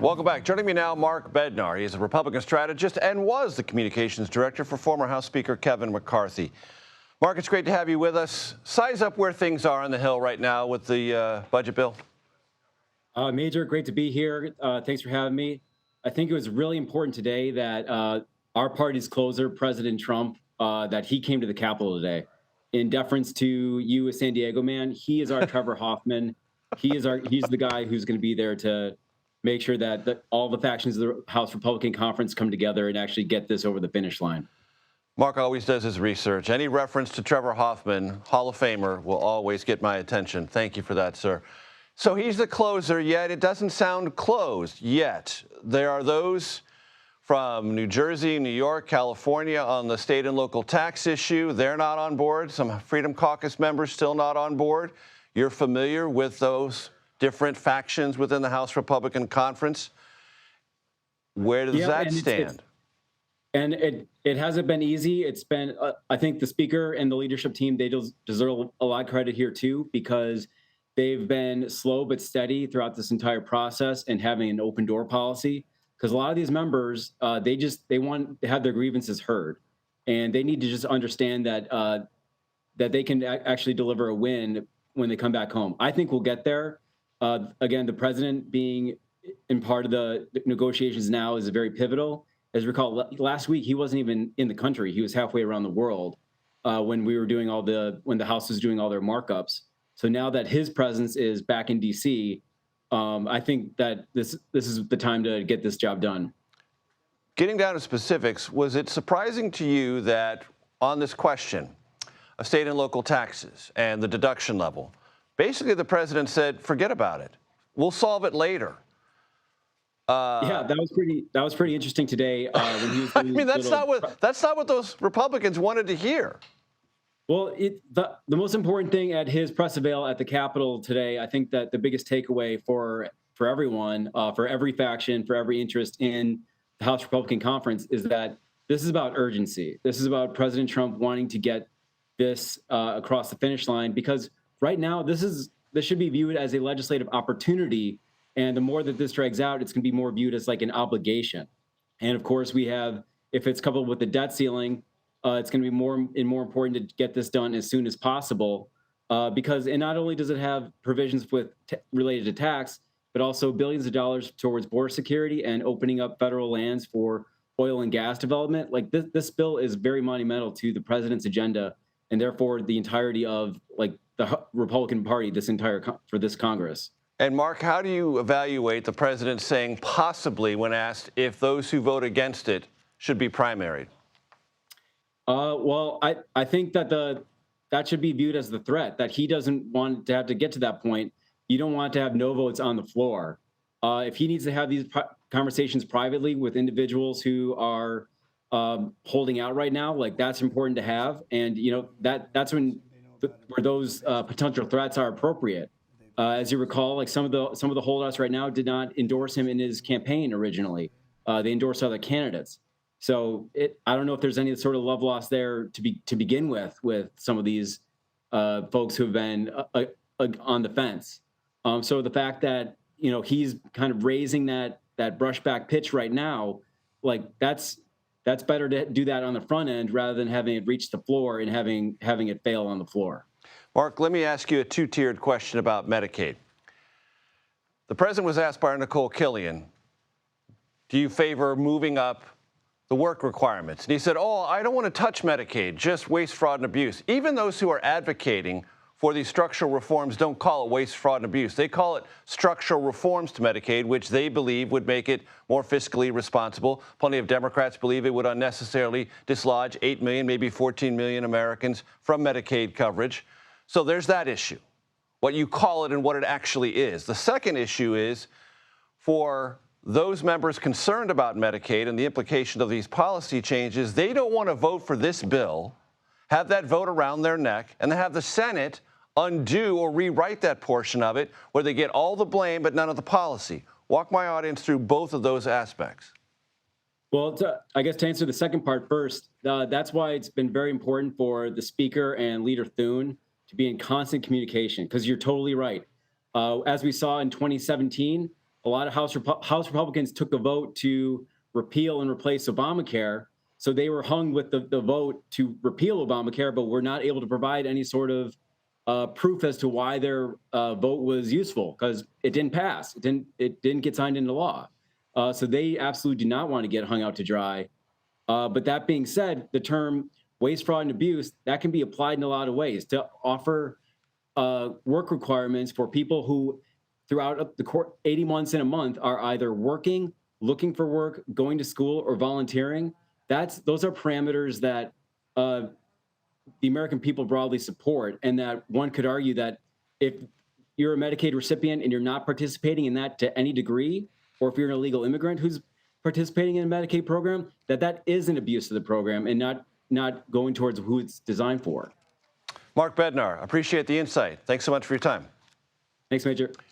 Welcome back. Joining me now, Mark Bednar. He is a Republican strategist and was the communications director for former House Speaker Kevin McCarthy. Mark, it's great to have you with us. Size up where things are on the Hill right now with the budget bill. Major, great to be here. Thanks for having me. I think it was really important today that our party's closer, President Trump, that he came to the Capitol today. In deference to you, a San Diego man, he is our Trevor Hoffman. He's the guy who's going to be there to make sure that all the factions of the House Republican Conference come together and actually get this over the finish line. Mark always does his research. Any reference to Trevor Hoffman, Hall of Famer, will always get my attention. Thank you for that, sir. So he's the closer, yet it doesn't sound closed yet. There are those from New Jersey, New York, California on the state and local tax issue. They're not on board. Some Freedom Caucus members still not on board. You're familiar with those different factions within the House Republican Conference. Where does that stand? And it hasn't been easy. It's been, I think the speaker and the leadership team, they deserve a lot of credit here too, because they've been slow but steady throughout this entire process and having an open door policy. Because a lot of these members, they want to have their grievances heard, and they need to just understand that that they can actually deliver a win when they come back home. I think we'll get there. Again, the president being in part of the negotiations now is very pivotal. As you recall, last week he wasn't even in the country; he was halfway around the world when we were doing when the House was doing all their markups. So now that his presence is back in D.C., I think that this is the time to get this job done. Getting down to specifics, was it surprising to you that on this question of state and local taxes and the deduction level, basically the president said, forget about it. We'll solve it later. Yeah, that was pretty interesting today. When he was I mean, that's not what those Republicans wanted to hear. Well, the most important thing at his press avail at the Capitol today, I think that the biggest takeaway for everyone, for every faction, for every interest in the House Republican Conference is that this is about urgency. This is about President Trump wanting to get this across the finish line, because right now this should be viewed as a legislative opportunity. And the more that this drags out, it's going to be more viewed as like an obligation. And of course, if it's coupled with the debt ceiling, it's going to be more important to get this done as soon as possible, because not only does it have provisions related to tax, but also billions of dollars towards border security and opening up federal lands for oil and gas development. Like this bill is very monumental to the president's agenda, and therefore the entirety of like the Republican Party for this Congress. And Mark, how do you evaluate the president saying possibly when asked if those who vote against it should be primaried? Well, I think that that should be viewed as the threat, that he doesn't want to have to get to that point. You don't want to have no votes on the floor. If he needs to have these conversations privately with individuals who are holding out right now, like that's important to have. And, that's where those potential threats are appropriate. As you recall, like some of the holdouts right now did not endorse him in his campaign originally. They endorsed other candidates. So I don't know if there's any sort of love lost there to begin with some of these folks who have been on the fence. So the fact that he's kind of raising that brushback pitch right now, like that's better to do that on the front end rather than having it reach the floor and having it fail on the floor. Mark, let me ask you a two-tiered question about Medicaid. The president was asked by Nicole Killian, do you favor moving up the work requirements? And he said, I don't want to touch Medicaid, just waste, fraud, and abuse. Even those who are advocating for these structural reforms don't call it waste, fraud, and abuse. They call it structural reforms to Medicaid, which they believe would make it more fiscally responsible. Plenty of Democrats believe it would unnecessarily dislodge 8 million, maybe 14 million Americans from Medicaid coverage. So there's that issue, what you call it and what it actually is. The second issue is for those members concerned about Medicaid and the implication of these policy changes, they don't want to vote for this bill, have that vote around their neck, and then have the Senate undo or rewrite that portion of it where they get all the blame but none of the policy. Walk my audience through both of those aspects. Well, I guess to answer the second part first, that's why it's been very important for the Speaker and Leader Thune to be in constant communication, because you're totally right. As we saw in 2017, a lot of House Republicans took a vote to repeal and replace Obamacare. So they were hung with the vote to repeal Obamacare, but were not able to provide any sort of proof as to why their vote was useful, because it didn't pass. It didn't get signed into law. So they absolutely do not want to get hung out to dry. But that being said, the term waste, fraud, and abuse, that can be applied in a lot of ways to offer work requirements for people who throughout the 80 months in a month are either working, looking for work, going to school, or volunteering. Those are parameters that the American people broadly support, and that one could argue that if you're a Medicaid recipient and you're not participating in that to any degree, or if you're an illegal immigrant who's participating in a Medicaid program, that is an abuse of the program and not going towards who it's designed for. Mark Bednar, appreciate the insight. Thanks so much for your time. Thanks, Major.